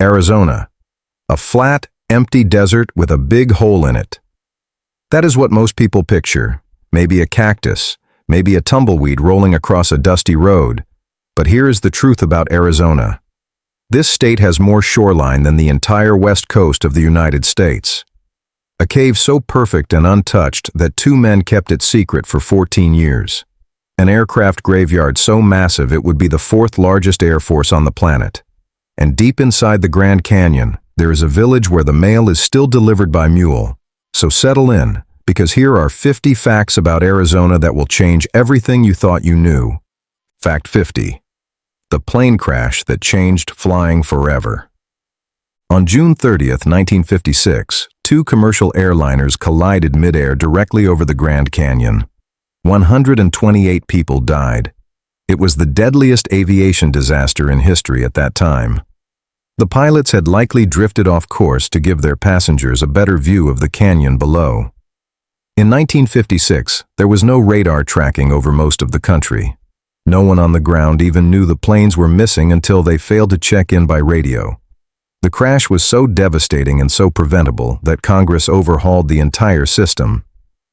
Arizona. A flat, empty desert with a big hole in it. That is what most people picture. Maybe a cactus, maybe a tumbleweed rolling across a dusty road. But here is the truth about Arizona. This state has more shoreline than the entire west coast of the United States. A cave so perfect and untouched that 2 men kept it secret for 14 years. An aircraft graveyard so massive it would be the 4th largest air force on the planet. And deep inside the Grand Canyon, there is a village where the mail is still delivered by mule. So settle in, because here are 50 facts about Arizona that will change everything you thought you knew. Fact 50. The plane crash that changed flying forever. On June 30th, 1956, 2 commercial airliners collided midair directly over the Grand Canyon. 128 people died. It was the deadliest aviation disaster in history at that time. The pilots had likely drifted off course to give their passengers a better view of the canyon below. In 1956, there was no radar tracking over most of the country. No one on the ground even knew the planes were missing until they failed to check in by radio. The crash was so devastating and so preventable that Congress overhauled the entire system.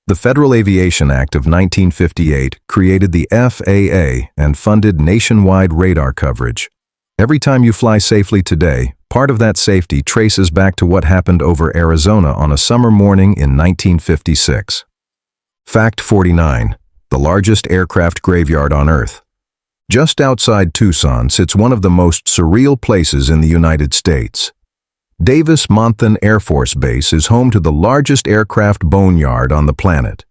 The Federal Aviation Act of 1958 created the FAA and funded nationwide radar coverage. Every time you fly safely today, part of that safety traces back to what happened over Arizona on a summer morning in 1956. Fact 49. The largest aircraft graveyard on Earth. Just outside Tucson sits one of the most surreal places in the United States. Davis-Monthan Air Force Base is home to the largest aircraft boneyard on the planet.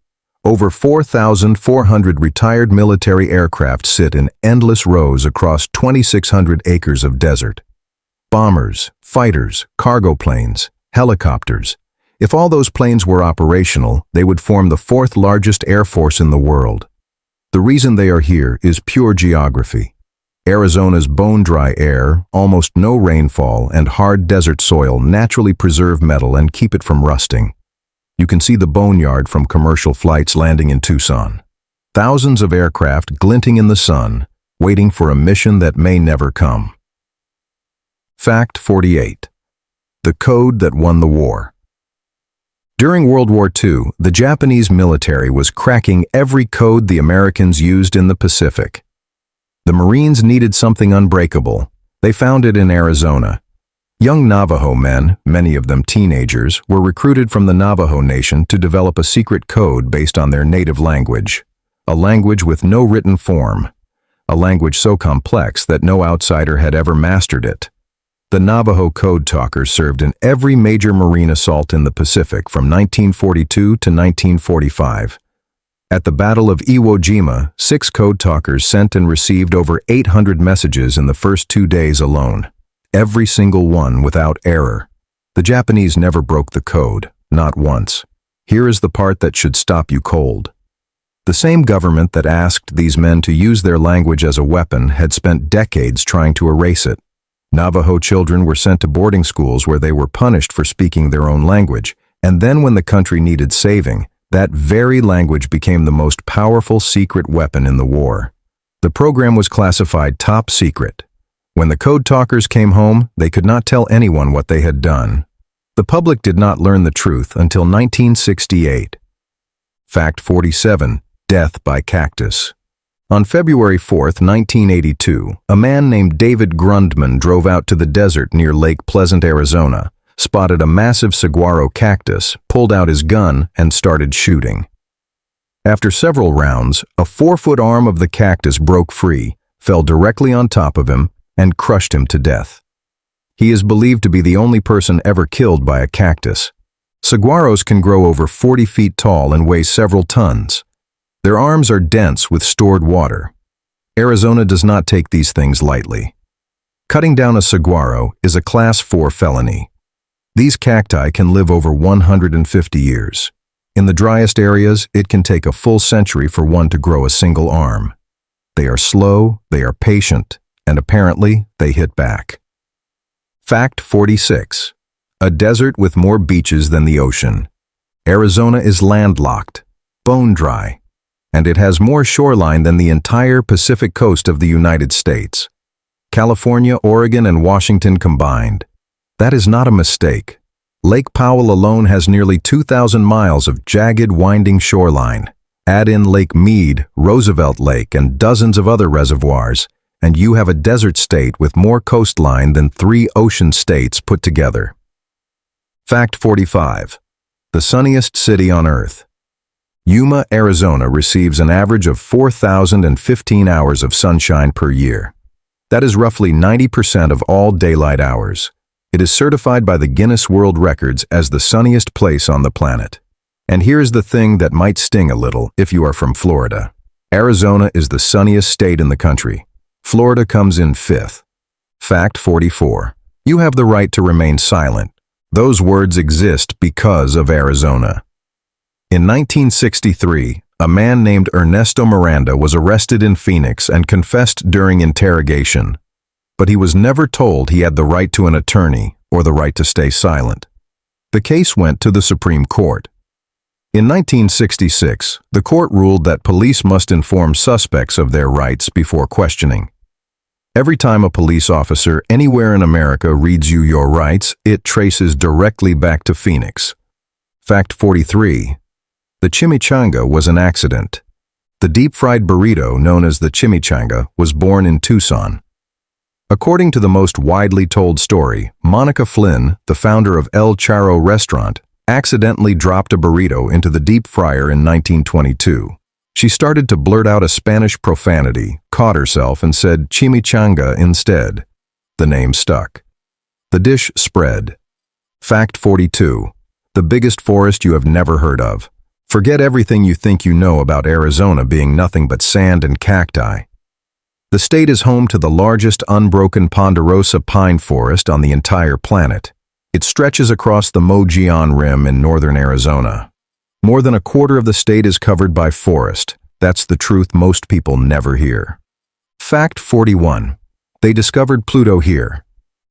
Over 4,400 retired military aircraft sit in endless rows across 2,600 acres of desert. Bombers, fighters, cargo planes, helicopters. If all those planes were operational, they would form the 4th largest air force in the world. The reason they are here is pure geography. Arizona's bone-dry air, almost no rainfall, and hard desert soil naturally preserve metal and keep it from rusting. You can see the boneyard from commercial flights landing in Tucson. Thousands of aircraft glinting in the sun, waiting for a mission that may never come. Fact 48. The code that won the war. During World War II, the Japanese military was cracking every code the Americans used in the Pacific. The Marines needed something unbreakable. They found it in Arizona. Young Navajo men, many of them teenagers, were recruited from the Navajo Nation to develop a secret code based on their native language. A language with no written form. A language so complex that no outsider had ever mastered it. The Navajo code talkers served in every major Marine assault in the Pacific from 1942 to 1945. At the Battle of Iwo Jima, 6 code talkers sent and received over 800 messages in the first 2 days alone. Every single one without error. The Japanese never broke the code, not once. Here is the part that should stop you cold. The same government that asked these men to use their language as a weapon had spent decades trying to erase it. Navajo children were sent to boarding schools where they were punished for speaking their own language, and then when the country needed saving, that very language became the most powerful secret weapon in the war. The program was classified top secret. When the code talkers came home, they could not tell anyone what they had done. The public did not learn the truth until 1968. Fact 47. Death by cactus. On February 4, 1982, a man named David Grundman drove out to the desert near Lake Pleasant, Arizona, spotted a massive saguaro cactus, pulled out his gun, and started shooting. After several rounds, a 4-foot arm of the cactus broke free, fell directly on top of him, and crushed him to death. He is believed to be the only person ever killed by a cactus. Saguaros can grow over 40 feet tall and weigh several tons. Their arms are dense with stored water. Arizona does not take these things lightly. Cutting down a saguaro is a Class 4 felony. These cacti can live over 150 years. In the driest areas, it can take a full century for one to grow a single arm. They are slow, they are patient, and apparently they hit back. Fact 46. A desert with more beaches than the ocean. Arizona is landlocked, bone dry, and it has more shoreline than the entire Pacific coast of the United States. California, Oregon, and Washington combined. That is not a mistake. Lake Powell alone has nearly 2,000 miles of jagged, winding shoreline. Add in Lake Mead, Roosevelt Lake, and dozens of other reservoirs, and you have a desert state with more coastline than 3 ocean states put together. Fact 45. The sunniest city on Earth. Yuma, Arizona receives an average of 4,015 hours of sunshine per year. That is roughly 90% of all daylight hours. It is certified by the Guinness World Records as the sunniest place on the planet. And here's the thing that might sting a little if you are from Florida. Arizona is the sunniest state in the country. Florida comes in 5th. Fact 44. You have the right to remain silent. Those words exist because of Arizona. In 1963, a man named Ernesto Miranda was arrested in Phoenix and confessed during interrogation. But he was never told he had the right to an attorney or the right to stay silent. The case went to the Supreme Court. In 1966, the court ruled that police must inform suspects of their rights before questioning. Every time a police officer anywhere in America reads you your rights, it traces directly back to Phoenix. Fact 43. The chimichanga was an accident. The deep-fried burrito known as the chimichanga was born in Tucson. According to the most widely told story, Monica Flynn, the founder of El Charro restaurant, accidentally dropped a burrito into the deep fryer in 1922. She started to blurt out a Spanish profanity, caught herself, and said chimichanga instead. The name stuck. The dish spread. Fact 42. The biggest forest you have never heard of. Forget everything you think you know about Arizona being nothing but sand and cacti. The state is home to the largest unbroken ponderosa pine forest on the entire planet. It stretches across the Mogollon Rim in northern Arizona. More than a quarter of the state is covered by forest. That's the truth most people never hear. Fact 41. They discovered Pluto here.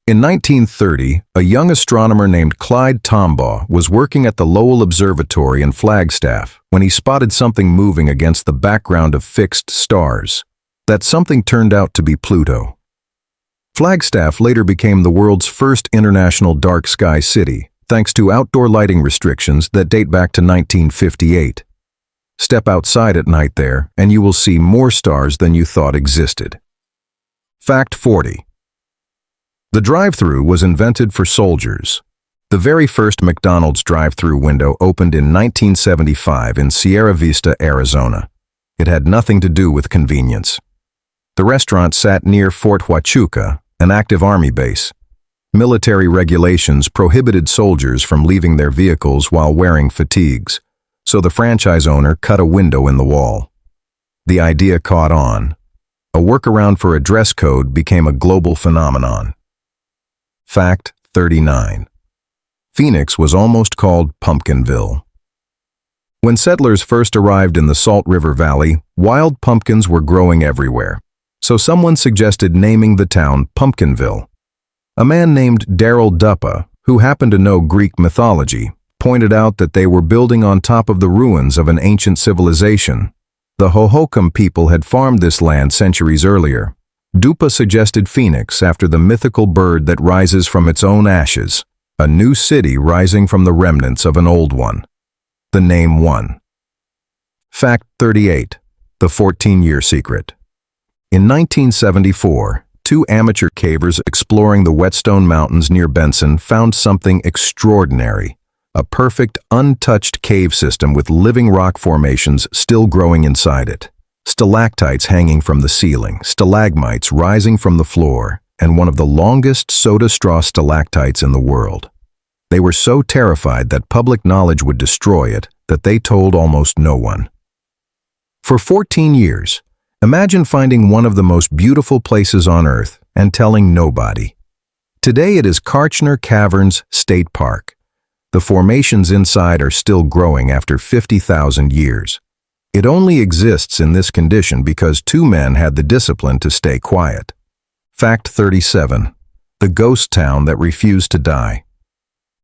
In 1930, a young astronomer named Clyde Tombaugh was working at the Lowell Observatory in Flagstaff when he spotted something moving against the background of fixed stars. That something turned out to be Pluto. Flagstaff later became the world's first international dark sky city, thanks to outdoor lighting restrictions that date back to 1958. Step outside at night there, and you will see more stars than you thought existed. Fact 40. The drive-thru was invented for soldiers. The very first McDonald's drive-thru window opened in 1975 in Sierra Vista, Arizona. It had nothing to do with convenience. The restaurant sat near Fort Huachuca, an active army base. Military regulations prohibited soldiers from leaving their vehicles while wearing fatigues, so the franchise owner cut a window in the wall. The idea caught on. A workaround for a dress code became a global phenomenon. Fact 39. Phoenix was almost called Pumpkinville. When settlers first arrived in the Salt River Valley, wild pumpkins were growing everywhere. So someone suggested naming the town Pumpkinville. A man named Darrell Duppa, who happened to know Greek mythology, pointed out that they were building on top of the ruins of an ancient civilization. The Hohokam people had farmed this land centuries earlier. Duppa suggested Phoenix after the mythical bird that rises from its own ashes, a new city rising from the remnants of an old one. The name won. Fact 38. The 14-year secret. In 1974, 2 amateur cavers exploring the Whetstone Mountains near Benson found something extraordinary, a perfect, untouched cave system with living rock formations still growing inside it. Stalactites hanging from the ceiling, stalagmites rising from the floor, and one of the longest soda straw stalactites in the world. They were so terrified that public knowledge would destroy it that they told almost no one. For 14 years, imagine finding one of the most beautiful places on Earth and telling nobody. Today it is Kartchner Caverns State Park. The formations inside are still growing after 50,000 years. It only exists in this condition because 2 men had the discipline to stay quiet. Fact 37. The ghost town that refused to die.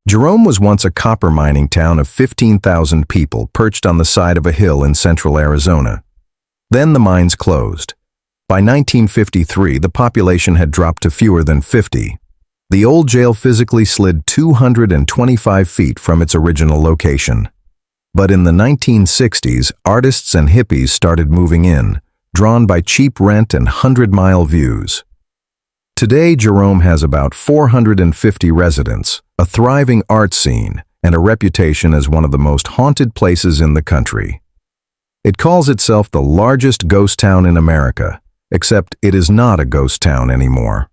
Jerome was once a copper mining town of 15,000 people perched on the side of a hill in central Arizona. Then the mines closed. By 1953, the population had dropped to fewer than 50. The old jail physically slid 225 feet from its original location. But in the 1960s, artists and hippies started moving in, drawn by cheap rent and 100-mile views. Today, Jerome has about 450 residents, a thriving art scene, and a reputation as one of the most haunted places in the country. It calls itself the largest ghost town in America, except it is not a ghost town anymore.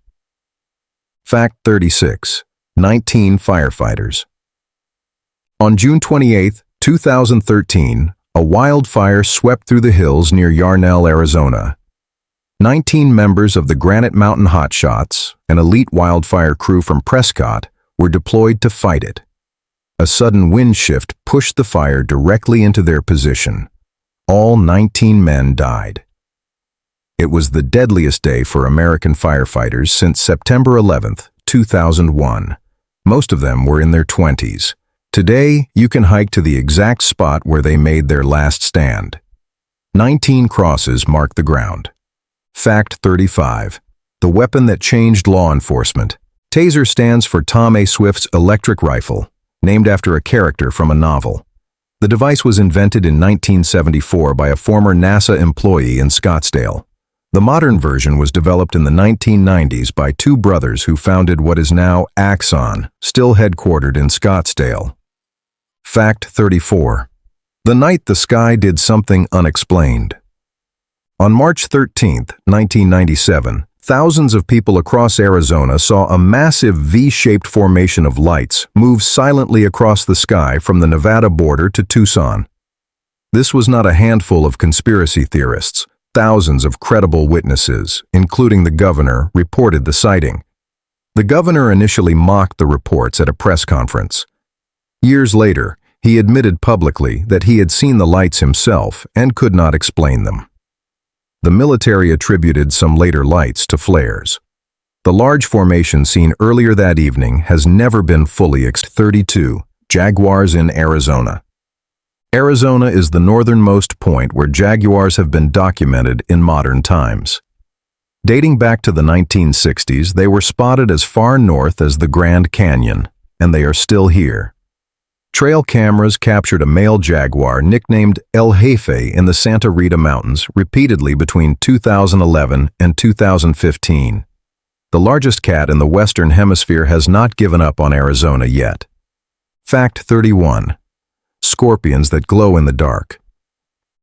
Fact 36. 19 firefighters. On June 28, 2013, a wildfire swept through the hills near Yarnell, Arizona. 19 members of the Granite Mountain Hotshots, an elite wildfire crew from Prescott, were deployed to fight it. A sudden wind shift pushed the fire directly into their position. All 19 men died. It was the deadliest day for American firefighters since September 11, 2001. Most of them were in their 20s. Today, you can hike to the exact spot where they made their last stand. 19 crosses mark the ground. Fact 35. The weapon that changed law enforcement. Taser stands for Tom A. Swift's electric rifle, named after a character from a novel. The device was invented in 1974 by a former NASA employee in Scottsdale. The modern version was developed in the 1990s by two brothers who founded what is now Axon, still headquartered in Scottsdale. Fact 34. The night the sky did something unexplained. On March 13, 1997, thousands of people across Arizona saw a massive V-shaped formation of lights move silently across the sky from the Nevada border to Tucson. This was not a handful of conspiracy theorists. Thousands of credible witnesses, including the governor, reported the sighting. The governor initially mocked the reports at a press conference. Years later, he admitted publicly that he had seen the lights himself and could not explain them. The military attributed some later lights to flares. The large formation seen earlier that evening has never been fully explained. 32. Jaguars in Arizona. Arizona is the northernmost point where jaguars have been documented in modern times. Dating back to the 1960s, they were spotted as far north as the Grand Canyon, and they are still here. Trail cameras captured a male jaguar nicknamed El Jefe in the Santa Rita Mountains repeatedly between 2011 and 2015. The largest cat in the Western Hemisphere has not given up on Arizona yet. Fact 31. Scorpions that glow in the dark.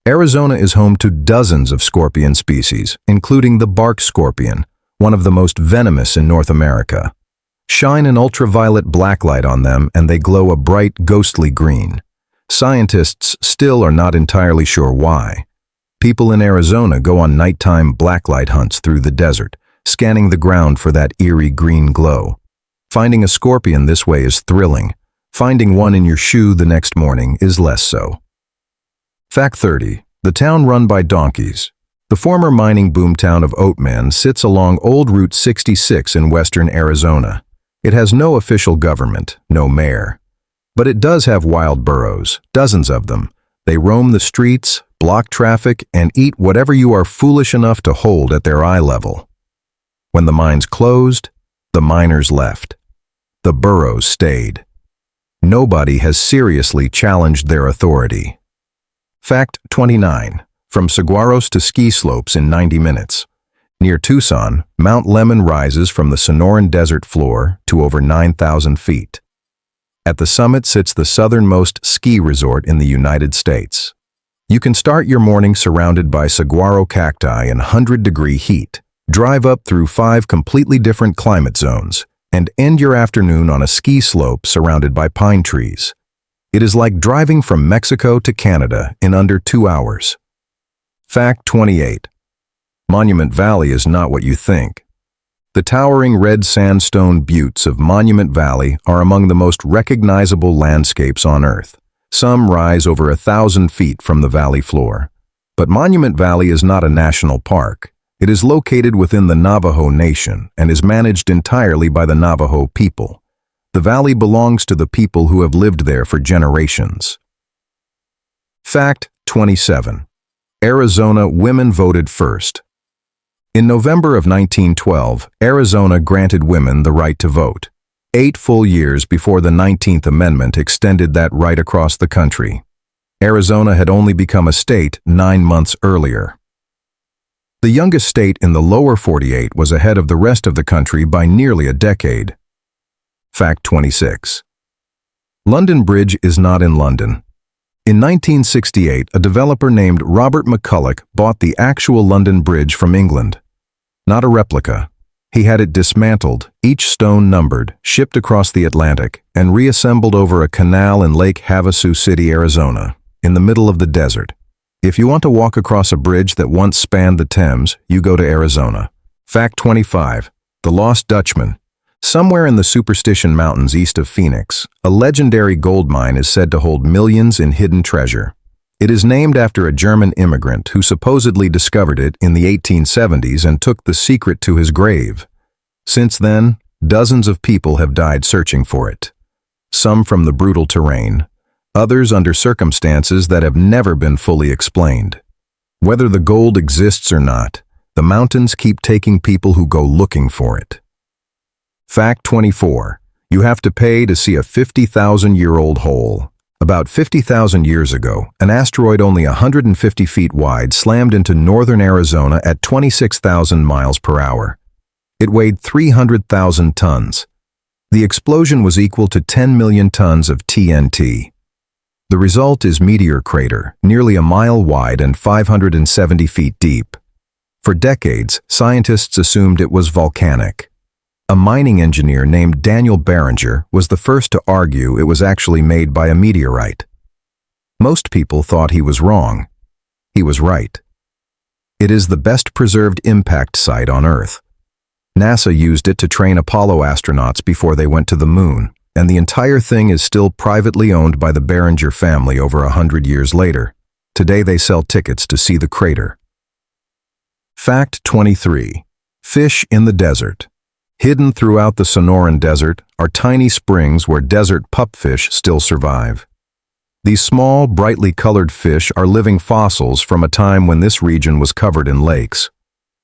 Arizona is home to dozens of scorpion species, including the bark scorpion, one of the most venomous in North America. Shine an ultraviolet blacklight on them and they glow a bright, ghostly green. Scientists still are not entirely sure why. People in Arizona go on nighttime blacklight hunts through the desert, scanning the ground for that eerie green glow. Finding a scorpion this way is thrilling. Finding one in your shoe the next morning is less so. Fact 30. The town run by donkeys. The former mining boomtown of Oatman sits along Old Route 66 in western Arizona. It has no official government, no mayor. But it does have wild burros, dozens of them. They roam the streets, block traffic, and eat whatever you are foolish enough to hold at their eye level. When the mines closed, the miners left. The burros stayed. Nobody has seriously challenged their authority. Fact 29. From saguaros to ski slopes in 90 minutes. Near Tucson, Mount Lemmon rises from the Sonoran Desert floor to over 9,000 feet. At the summit sits the southernmost ski resort in the United States. You can start your morning surrounded by saguaro cacti in 100-degree heat, drive up through 5 completely different climate zones, and end your afternoon on a ski slope surrounded by pine trees. It is like driving from Mexico to Canada in under 2 hours. Fact 28. Monument Valley is not what you think. The towering red sandstone buttes of Monument Valley are among the most recognizable landscapes on Earth. Some rise over 1,000 feet from the valley floor. But Monument Valley is not a national park. It is located within the Navajo Nation and is managed entirely by the Navajo people. The valley belongs to the people who have lived there for generations. Fact 27. Arizona women voted first. In November of 1912, Arizona granted women the right to vote. 8 full years before the 19th Amendment extended that right across the country. Arizona had only become a state 9 months earlier. The youngest state in the lower 48 was ahead of the rest of the country by nearly a decade. Fact 26. London Bridge is not in London. In 1968, a developer named Robert McCulloch bought the actual London Bridge from England. Not a replica. He had it dismantled, each stone numbered, shipped across the Atlantic, and reassembled over a canal in Lake Havasu City, Arizona, in the middle of the desert. If you want to walk across a bridge that once spanned the Thames, you go to Arizona. Fact 25. The Lost Dutchman. Somewhere in the Superstition Mountains east of Phoenix, a legendary gold mine is said to hold millions in hidden treasure. It is named after a German immigrant who supposedly discovered it in the 1870s and took the secret to his grave. Since then, dozens of people have died searching for it. Some from the brutal terrain, others under circumstances that have never been fully explained. Whether the gold exists or not, the mountains keep taking people who go looking for it. Fact 24. You have to pay to see a 50,000-year-old hole. About 50,000 years ago, an asteroid only 150 feet wide slammed into northern Arizona at 26,000 miles per hour. It weighed 300,000 tons. The explosion was equal to 10 million tons of TNT. The result is meteor crater, nearly a mile wide and 570 feet deep. For decades, scientists assumed it was volcanic. A mining engineer named Daniel Barringer was the first to argue it was actually made by a meteorite. Most people thought he was wrong. He was right. It is the best preserved impact site on Earth. NASA used it to train Apollo astronauts before they went to the moon, and the entire thing is still privately owned by the Barringer family over 100 years later. Today they sell tickets to see the crater. Fact 23. Fish in the desert. Hidden throughout the Sonoran Desert are tiny springs where desert pupfish still survive. These small, brightly colored fish are living fossils from a time when this region was covered in lakes.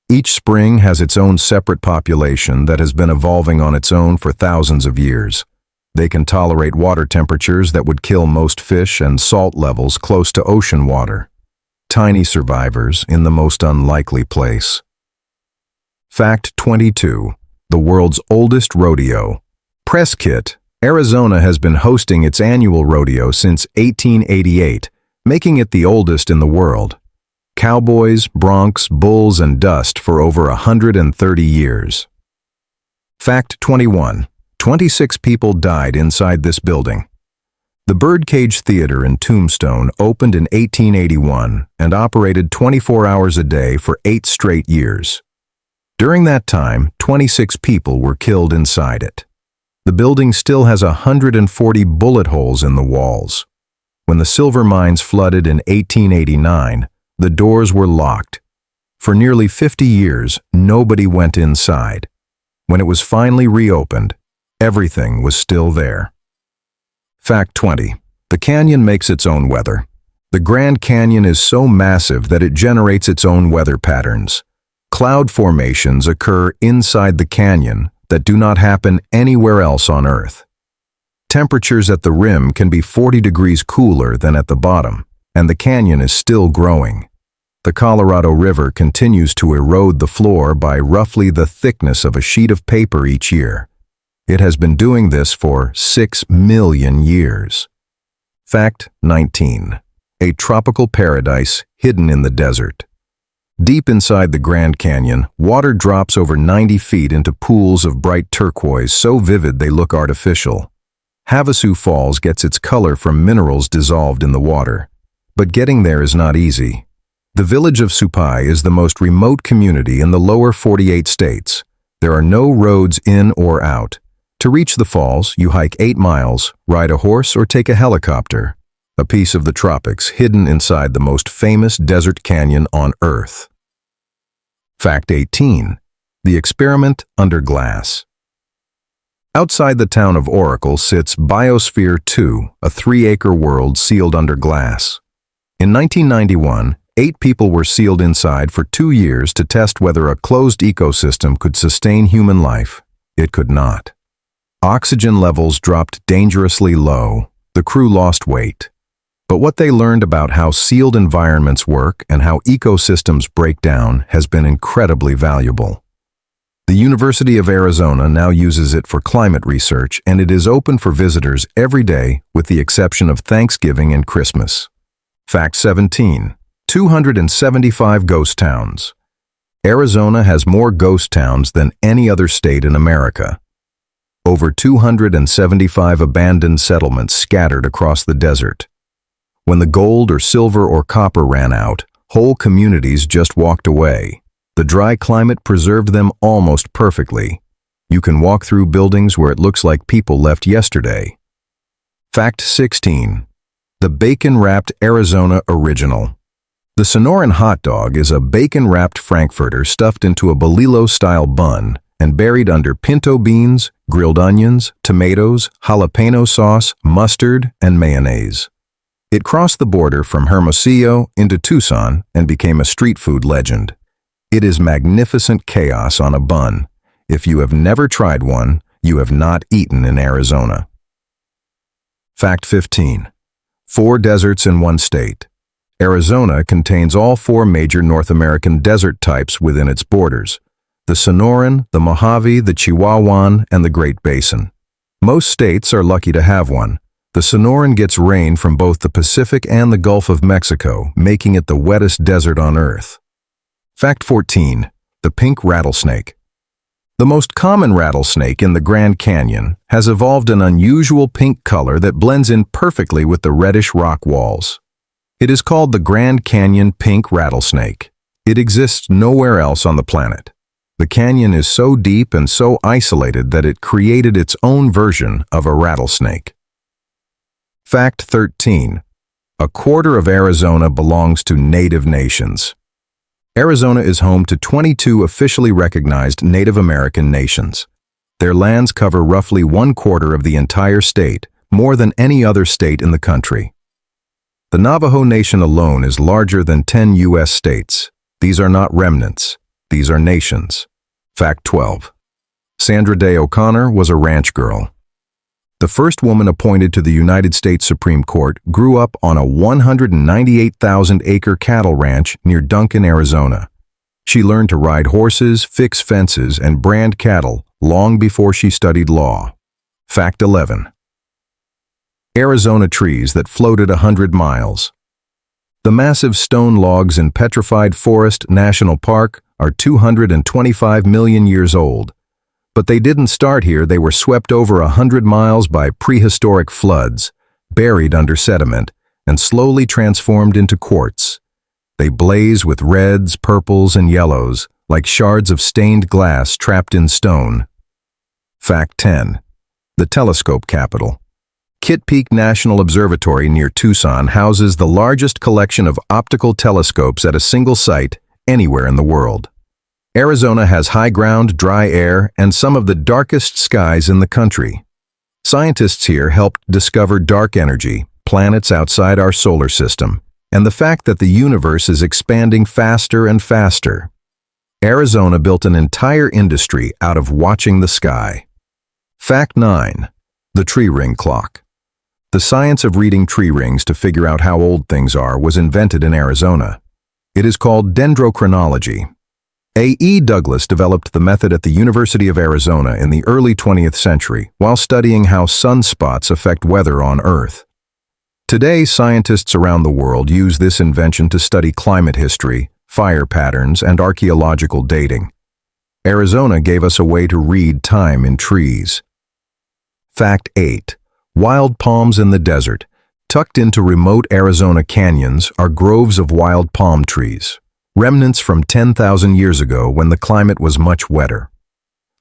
Each spring has its own separate population that has been evolving on its own for thousands of years. They can tolerate water temperatures that would kill most fish and salt levels close to ocean water. Tiny survivors in the most unlikely place. Fact 22. The world's oldest rodeo. Prescott, Arizona has been hosting its annual rodeo since 1888, making it the oldest in the world. Cowboys, broncs, bulls, and dust for over 130 years. Fact 21. 26 people died inside this building. The Birdcage Theater in Tombstone opened in 1881 and operated 24 hours a day for 8 straight years. During that time, 26 people were killed inside it. The building still has 140 bullet holes in the walls. When the silver mines flooded in 1889, the doors were locked. For nearly 50 years, nobody went inside. When it was finally reopened, everything was still there. Fact 20. The canyon makes its own weather. The Grand Canyon is so massive that it generates its own weather patterns. Cloud formations occur inside the canyon that do not happen anywhere else on Earth. Temperatures at the rim can be 40 degrees cooler than at the bottom, and the canyon is still growing. The Colorado River continues to erode the floor by roughly the thickness of a sheet of paper each year. It has been doing this for 6 million years. Fact 19. A tropical paradise hidden in the desert. Deep inside the Grand Canyon, water drops over 90 feet into pools of bright turquoise so vivid they look artificial. Havasu Falls gets its color from minerals dissolved in the water. But getting there is not easy. The village of Supai is the most remote community in the lower 48 states. There are no roads in or out. To reach the falls, you hike 8 miles, ride a horse, or take a helicopter. A piece of the tropics hidden inside the most famous desert canyon on Earth. Fact 18. The experiment under glass. Outside the town of Oracle sits Biosphere 2, a 3-acre world sealed under glass. In 1991, 8 people were sealed inside for 2 years to test whether a closed ecosystem could sustain human life. It could not. Oxygen levels dropped dangerously low. The crew lost weight. But what they learned about how sealed environments work and how ecosystems break down has been incredibly valuable. The University of Arizona now uses it for climate research, and it is open for visitors every day with the exception of Thanksgiving and Christmas. Fact 17. 275 ghost towns. Arizona has more ghost towns than any other state in America. Over 275 abandoned settlements scattered across the desert. When the gold or silver or copper ran out, whole communities just walked away. The dry climate preserved them almost perfectly. You can walk through buildings where it looks like people left yesterday. Fact 16. The bacon-wrapped Arizona Original. The Sonoran hot dog is a bacon-wrapped frankfurter stuffed into a bolillo-style bun and buried under pinto beans, grilled onions, tomatoes, jalapeno sauce, mustard, and mayonnaise. It crossed the border from Hermosillo into Tucson and became a street food legend. It is magnificent chaos on a bun. If you have never tried one, you have not eaten in Arizona. Fact 15. 4 deserts in one state. Arizona contains all 4 major North American desert types within its borders: the Sonoran, the Mojave, the Chihuahuan, and the Great Basin. Most states are lucky to have one. The Sonoran gets rain from both the Pacific and the Gulf of Mexico, making it the wettest desert on Earth. Fact 14. The pink rattlesnake. The most common rattlesnake in the Grand Canyon has evolved an unusual pink color that blends in perfectly with the reddish rock walls. It is called the Grand Canyon pink rattlesnake. It exists nowhere else on the planet. The canyon is so deep and so isolated that it created its own version of a rattlesnake. Fact 13. A quarter of Arizona belongs to native nations. Arizona is home to 22 officially recognized Native American nations. Their lands cover roughly 1/4 of the entire state, more than any other state in the country. The Navajo Nation alone is larger than 10 U.S. states. These are not remnants. These are nations. Fact 12. Sandra Day O'Connor was a ranch girl. The first woman appointed to the United States Supreme Court grew up on a 198,000-acre cattle ranch near Duncan, Arizona. She learned to ride horses, fix fences, and brand cattle long before she studied law. Fact 11. Arizona trees that floated 100 miles. The massive stone logs in Petrified Forest National Park are 225 million years old. But they didn't start here. They were swept over 100 miles by prehistoric floods, buried under sediment, and slowly transformed into quartz. They blaze with reds, purples, and yellows, like shards of stained glass trapped in stone. Fact 10. The telescope capital. Kitt Peak National Observatory near Tucson houses the largest collection of optical telescopes at a single site anywhere in the world. Arizona has high ground, dry air, and some of the darkest skies in the country. Scientists here helped discover dark energy, planets outside our solar system, and the fact that the universe is expanding faster and faster. Arizona built an entire industry out of watching the sky. Fact 9. The tree ring clock. The science of reading tree rings to figure out how old things are was invented in Arizona. It is called dendrochronology. A.E. Douglas developed the method at the University of Arizona in the early 20th century while studying how sunspots affect weather on Earth. Today, scientists around the world use this invention to study climate history, fire patterns, and archaeological dating. Arizona gave us a way to read time in trees. Fact 8. Wild palms in the desert. Tucked into remote Arizona canyons are groves of wild palm trees. Remnants from 10,000 years ago when the climate was much wetter.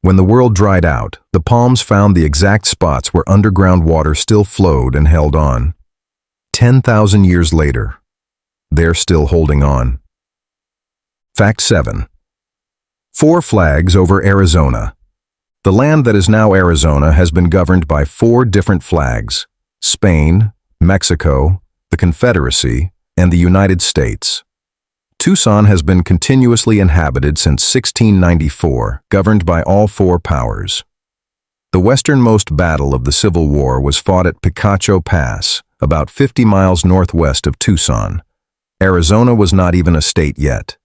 When the world dried out, the palms found the exact spots where underground water still flowed and held on. 10,000 years later, they're still holding on. Fact 7. 4 flags over Arizona. The land that is now Arizona has been governed by 4 different flags: Spain, Mexico, the Confederacy, and the United States. Tucson has been continuously inhabited since 1694, governed by all four powers. The westernmost battle of the Civil War was fought at Picacho Pass, about 50 miles northwest of Tucson. Arizona was not even a state yet.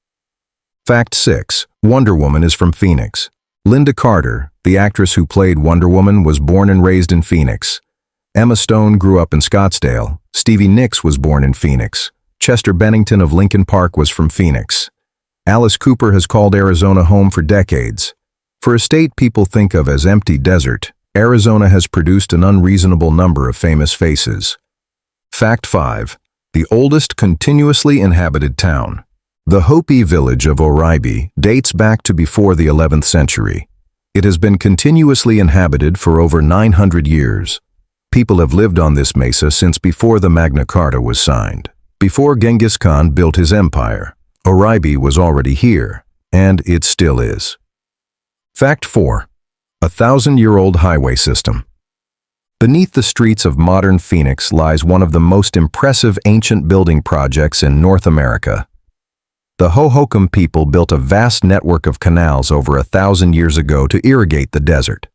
Fact 6. Wonder Woman is from Phoenix. Linda Carter, the actress who played Wonder Woman, was born and raised in Phoenix. Emma Stone grew up in Scottsdale. Stevie Nicks was born in Phoenix. Chester Bennington of Lincoln Park was from Phoenix. Alice Cooper has called Arizona home for decades. For a state people think of as empty desert, Arizona has produced an unreasonable number of famous faces. Fact 5. The oldest continuously inhabited town. The Hopi village of Oribe dates back to before the 11th century. It has been continuously inhabited for over 900 years. People have lived on this mesa since before the Magna Carta was signed. Before Genghis Khan built his empire, Oribe was already here, and it still is. Fact 4. A 1,000-year-old highway system. Beneath the streets of modern Phoenix lies one of the most impressive ancient building projects in North America. The Hohokam people built a vast network of canals over 1,000 years ago to irrigate the desert.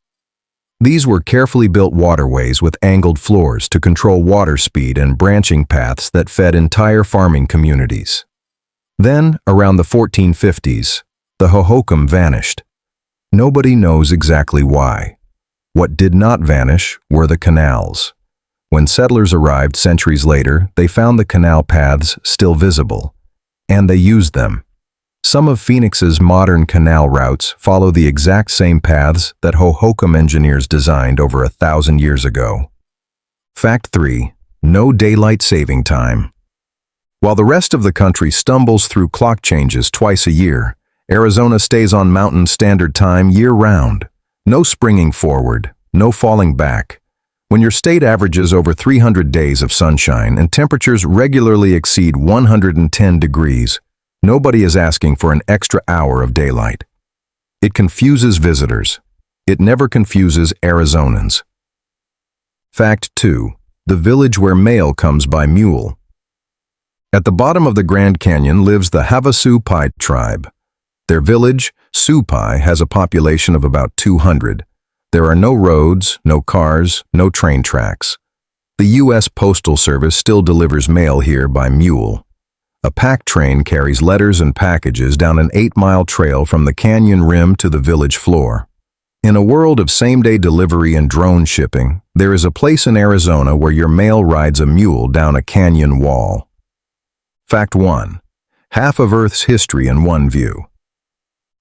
These were carefully built waterways with angled floors to control water speed and branching paths that fed entire farming communities. Then, around the 1450s, the Hohokam vanished. Nobody knows exactly why. What did not vanish were the canals. When settlers arrived centuries later, they found the canal paths still visible, and they used them. Some of Phoenix's modern canal routes follow the exact same paths that Hohokam engineers designed over 1,000 years ago. Fact 3. No daylight saving time. While the rest of the country stumbles through clock changes twice a year, Arizona stays on Mountain Standard Time year-round. No springing forward, no falling back. When your state averages over 300 days of sunshine and temperatures regularly exceed 110 degrees, nobody is asking for an extra hour of daylight. It confuses visitors. It never confuses Arizonans. Fact 2. The village where mail comes by mule. At the bottom of the Grand Canyon lives the Havasu Pai tribe. Their village, Supai, has a population of about 200. There are no roads, no cars, no train tracks. The U.S. Postal Service still delivers mail here by mule. A pack train carries letters and packages down an 8-mile trail from the canyon rim to the village floor. In a world of same-day delivery and drone shipping, there is a place in Arizona where your mail rides a mule down a canyon wall. Fact 1. Half of Earth's history in one view.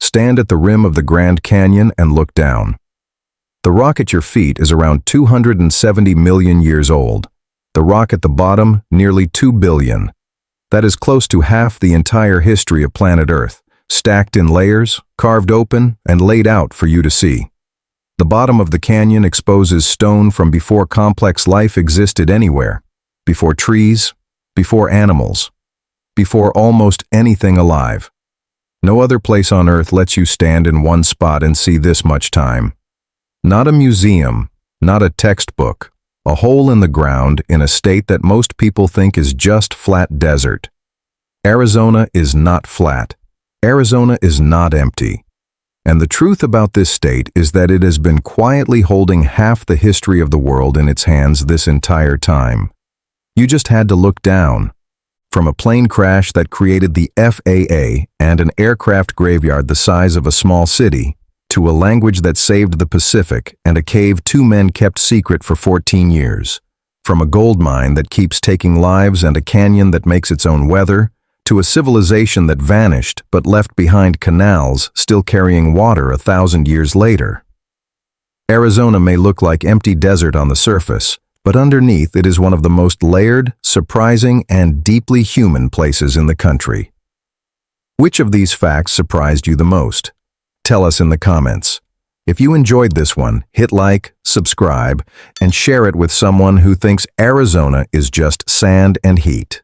Stand at the rim of the Grand Canyon and look down. The rock at your feet is around 270 million years old. The rock at the bottom, nearly 2 billion. That is close to half the entire history of planet Earth, stacked in layers, carved open, and laid out for you to see. The bottom of the canyon exposes stone from before complex life existed anywhere, before trees, before animals, before almost anything alive. No other place on Earth lets you stand in one spot and see this much time. Not a museum, not a textbook, a hole in the ground in a state that most people think is just flat desert. Arizona is not flat. Arizona is not empty. And the truth about this state is that it has been quietly holding half the history of the world in its hands this entire time. You just had to look down. From a plane crash that created the FAA and an aircraft graveyard the size of a small city, to a language that saved the Pacific and a cave 2 men kept secret for 14 years. From a gold mine that keeps taking lives and a canyon that makes its own weather, to a civilization that vanished but left behind canals still carrying water 1,000 years later. Arizona may look like empty desert on the surface, but underneath it is one of the most layered, surprising, and deeply human places in the country. Which of these facts surprised you the most? Tell us in the comments. If you enjoyed this one, hit like, subscribe, and share it with someone who thinks Arizona is just sand and heat.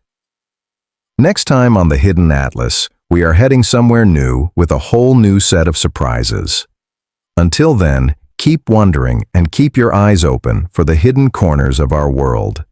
Next time on the Hidden Atlas, we are heading somewhere new with a whole new set of surprises. Until then, keep wondering and keep your eyes open for the hidden corners of our world.